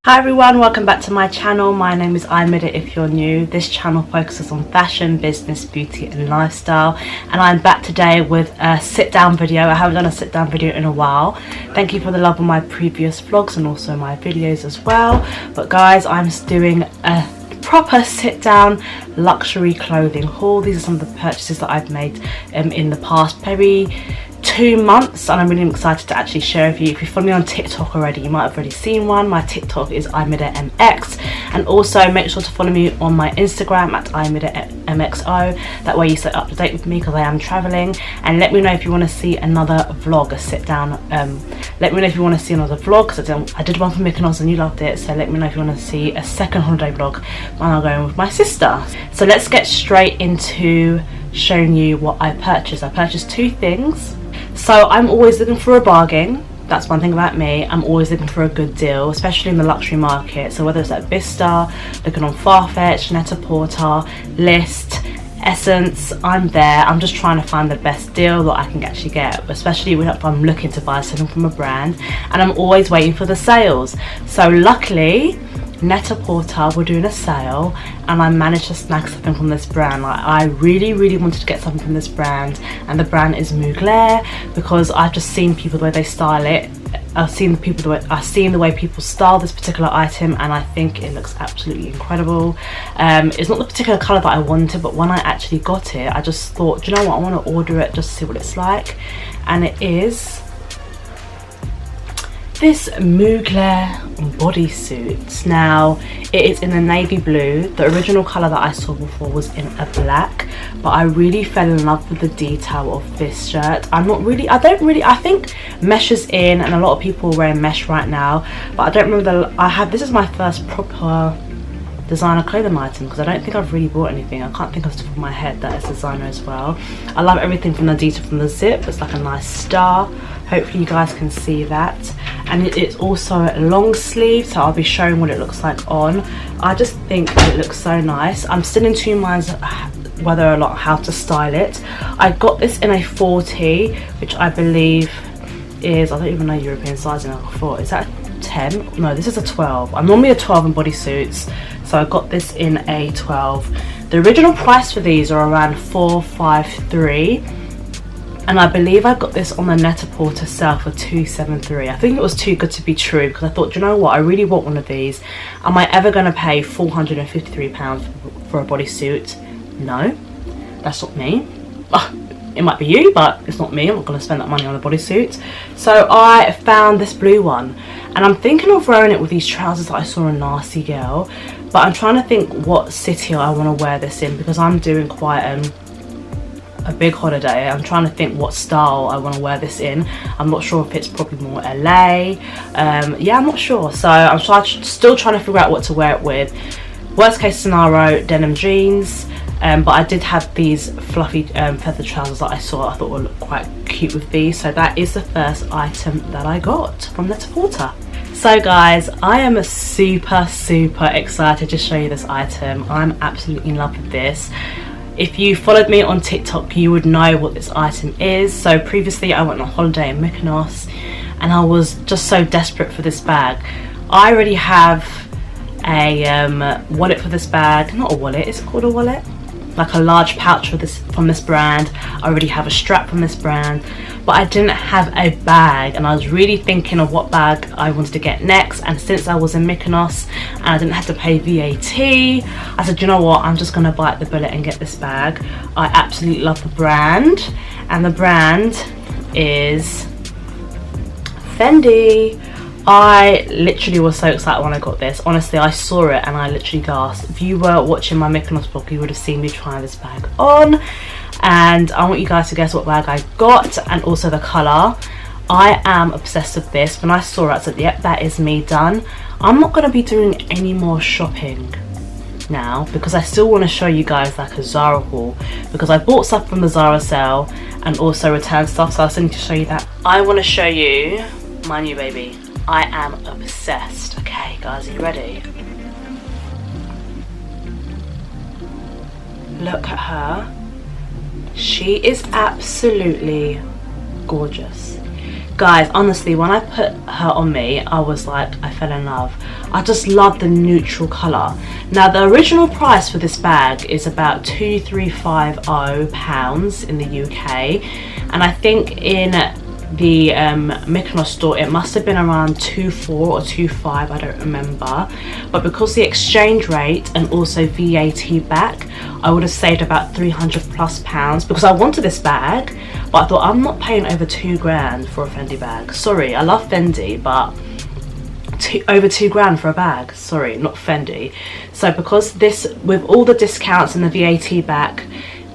Hi everyone, welcome back to my channel. My name is Ayomidemxo if you're new. This channel focuses on fashion, business, beauty and lifestyle, and I'm back today with a sit down video. I haven't done a sit down video in a while. Thank you for the love of my previous vlogs and also my videos as well. But guys, I'm doing a proper sit down luxury clothing haul. These are some of the purchases that I've made in the past maybe 2 months, and I'm really excited to actually share with you. If you follow me on TikTok already, you might have already seen one. My TikTok is Ayomidemxo, and also make sure to follow me on my Instagram at Ayomidemxo. That way you stay up to date with me because I am traveling. And let me know if you want to see another vlog, a sit down. Let me know if you want to see another vlog, because I did one for Mykonos and you loved it. So let me know if you want to see a second holiday vlog when I'm going with my sister. So let's get straight into showing you what I purchased. I purchased 2 things. So I'm always looking for a bargain. That's one thing about me. I'm always looking for a good deal, especially in the luxury market. So whether it's at Bista, looking on Farfetch, Net-a-Porter, List, Essence, I'm there. I'm just trying to find the best deal that I can actually get, especially if I'm looking to buy something from a brand, and I'm always waiting for the sales. So luckily Net-a-Porter were doing a sale and I managed to snag something from this brand. Like, I really wanted to get something from this brand, and the brand is Mugler, because I've just seen people the way they style it. I've seen the way people style this particular item, and I think it looks absolutely incredible. It's not the particular colour that I wanted, but when I actually got it, I just thought, do you know what, I want to order it just to see what it's like. And it is this Mugler bodysuit. Now it is in a navy blue. The original colour that I saw before was in a black, but I really fell in love with the detail of this shirt. I think mesh is in, and a lot of people are wearing mesh right now, but I don't remember this is my first proper designer clothing item, because I don't think I've really bought anything. I can't think off the top of my head that is designer as well. I love everything from the detail, from the zip. It's like a nice star. Hopefully you guys can see that. And it's also a long sleeve, so I'll be showing what it looks like on. I just think it looks so nice. I'm still in 2 minds whether or not how to style it. I got this in a 40, which I believe is, I don't even know European sizing. I thought, is that 10? No, this is a 12. I'm normally a 12 in bodysuits, so I got this in a 12. The original price for these are around $453, and I believe I got this on the Net-a-Porter sale for $273. I think it was too good to be true, because I thought, do you know what, I really want one of these. Am I ever going to pay £453 for a bodysuit? No, that's not me. It might be you, but it's not me. I'm not going to spend that money on a bodysuit. So I found this blue one, and I'm thinking of wearing it with these trousers that I saw in Nasty Girl, but I'm trying to think what city I want to wear this in, because I'm doing quite a big holiday. I'm trying to think what style I want to wear this in. I'm not sure if it's probably more LA. Yeah, I'm not sure. So I'm still trying to figure out what to wear it with. Worst case scenario, denim jeans. But I did have these fluffy feather trousers that I saw. I thought would look quite cute with these. So that is the first item that I got from Net-a-Porter. So guys, I am super excited to show you this item. I'm absolutely in love with this. If you followed me on TikTok, you would know what this item is. So previously I went on holiday in Mykonos, and I was just so desperate for this bag. I already have a wallet for this bag. Not a wallet, is it called a wallet? Like a large pouch from this brand. I already have a strap from this brand, but I didn't have a bag, and I was really thinking of what bag I wanted to get next. And since I was in Mykonos and I didn't have to pay VAT, I said, you know what, I'm just gonna bite the bullet and get this bag. I absolutely love the brand, and the brand is Fendi. I literally was so excited when I got this. Honestly, I saw it and I literally gasped. If you were watching my Mykonos vlog, you would have seen me trying this bag on, and I want you guys to guess what bag I got and also the colour. I am obsessed with this. When I saw it, I said, yep, that is me done. I'm not going to be doing any more shopping now, because I still want to show you guys like a Zara haul, because I bought stuff from the Zara sale and also returned stuff, so I still need to show you that. I want to show you my new baby. I am obsessed. Okay guys, are you ready? Look at her. She is absolutely gorgeous. Guys, honestly, when I put her on me, I was like, I fell in love. I just love the neutral colour. Now, the original price for this bag is about £2,350 in the UK. And I think in the Mykonos store it must have been around 2.4 or 2.5, I don't remember, but because the exchange rate and also VAT back, I would have saved about £300+ because I wanted this bag, but I thought I'm not paying over £2 for a Fendi bag. Sorry, I love Fendi, but over £2 for a bag, sorry, not Fendi. So because this, with all the discounts and the VAT back,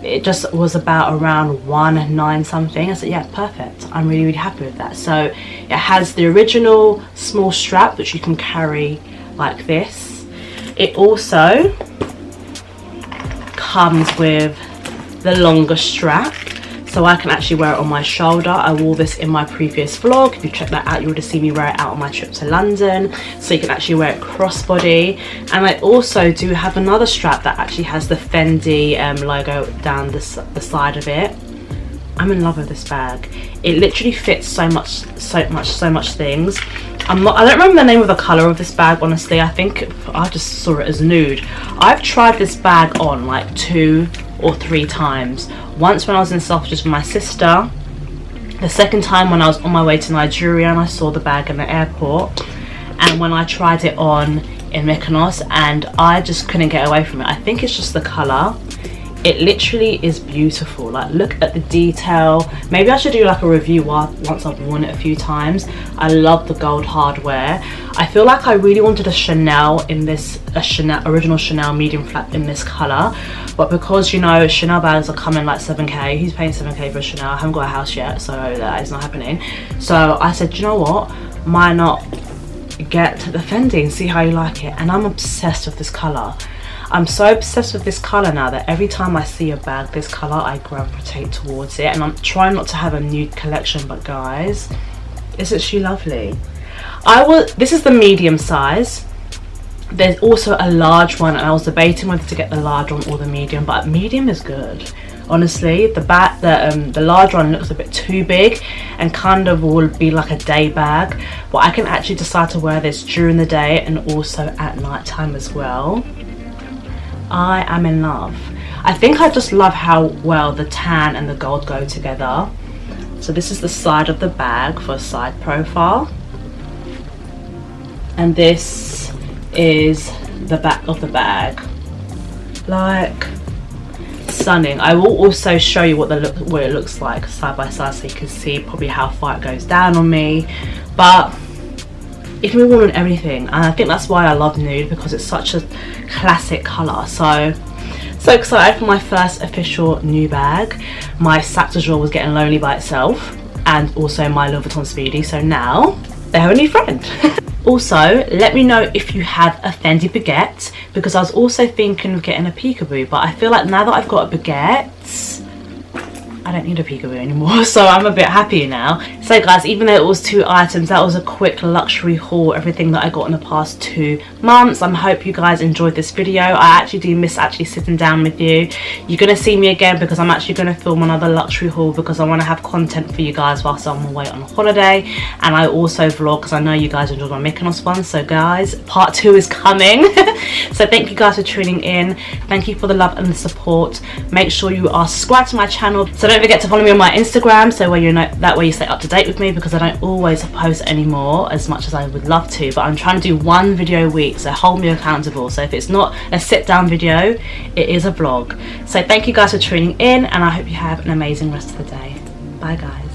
it just was about around 1.9 something. I said, yeah, perfect. I'm really happy with that. So it has the original small strap which you can carry like this. It also comes with the longer strap, so I can actually wear it on my shoulder. I wore this in my previous vlog. If you check that out, you would have seen me wear it out on my trip to London. So you can actually wear it crossbody. And I also do have another strap that actually has the Fendi logo down the side of it. I'm in love with this bag. It literally fits so much things. I don't remember the name of the colour of this bag, honestly. I think I just saw it as nude. I've tried this bag on like 2 or 3 times. Once when I was in Selfridges with my sister, the second time when I was on my way to Nigeria and I saw the bag in the airport, and when I tried it on in Mykonos, and I just couldn't get away from it. I think it's just the colour. It literally is beautiful. Like, look at the detail. Maybe I should do like a review once I've worn it a few times. I love the gold hardware. I feel like I really wanted a Chanel in this, original Chanel medium flat in this colour, but because, you know, Chanel bags are coming like 7k. Who's paying 7k for a Chanel? I haven't got a house yet, so that is not happening. So I said, you know what, why not get the Fendi and see how you like it? And I'm obsessed with this colour. I'm so obsessed with this colour now that every time I see a bag this colour, I gravitate towards it. And I'm trying not to have a nude collection, but guys, isn't she lovely? This is the medium size. There's also a large one, and I was debating whether to get the large one or the medium, but medium is good. Honestly, the large one looks a bit too big and kind of will be like a day bag, but I can actually decide to wear this during the day and also at night time as well. I am in love. I think I just love how well the tan and the gold go together. So this is the side of the bag for a side profile, and this is the back of the bag. Like, stunning. I will also show you what it looks like side by side, so you can see probably how far it goes down on me. But it can be worn on everything, and I think that's why I love nude, because it's such a classic colour. So excited for my first official new bag. My sac de jour was getting lonely by itself, and also my Louis Vuitton Speedy, so now they have a new friend. Also, let me know if you have a Fendi baguette, because I was also thinking of getting a peekaboo, but I feel like now that I've got a baguette, I don't need a peekaboo anymore, so I'm a bit happier now. So guys, even though it was 2 items, that was a quick luxury haul, everything that I got in the past 2 months. I hope you guys enjoyed this video. I actually do miss sitting down with you. You're gonna see me again because I'm actually gonna film another luxury haul, because I want to have content for you guys whilst I'm away on holiday, and I also vlog because I know you guys enjoyed my Mykonos one. So guys, part 2 is coming. So thank you guys for tuning in. Thank you for the love and the support. Make sure you are subscribed to my channel. So don't forget to follow me on my Instagram, so that way you stay up to date with me, because I don't always post anymore as much as I would love to, but I'm trying to do 1 video a week, so hold me accountable. So if it's not a sit down video, it is a vlog. So thank you guys for tuning in, and I hope you have an amazing rest of the day. Bye guys.